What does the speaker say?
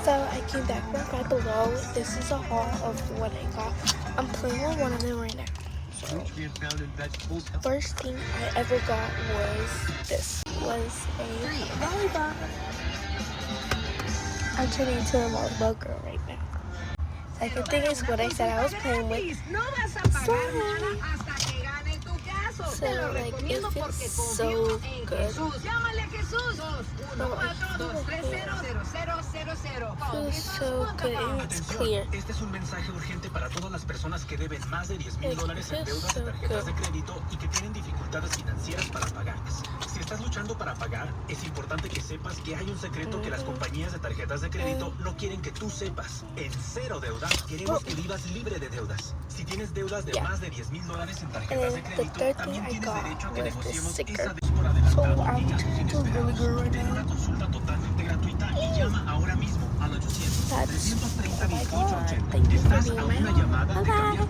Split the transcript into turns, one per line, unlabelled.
So I came back from Five Below. This is a haul of what I got. I'm playing with one of them right now. So, first thing I ever got was this. Was a volleyball. I'm turning into a volleyball girl right now. Second thing is what I said I was playing with. Slime. So like it feels so good. So feels so good and it's clear.
Este es un mensaje urgente para todas las personas que deben más de $10,000 en deudas de tarjetas de crédito y que tienen dificultades financieras para pagarlas. Si estás luchando para pagar, es importante que sepas que hay un secreto que las compañías de tarjetas de crédito no quieren que tú sepas. En Cero Deuda queremos que vivas libre de deudas. Si tienes deudas de más de $10,000 en tarjetas de crédito, también tienes derecho a que negociemos esa deuda por adelantado y gastos inesperados. Ten una consulta totalmente gratuita y llama ahora mismo al 800-330-2880. Estás a una llamada de cambiar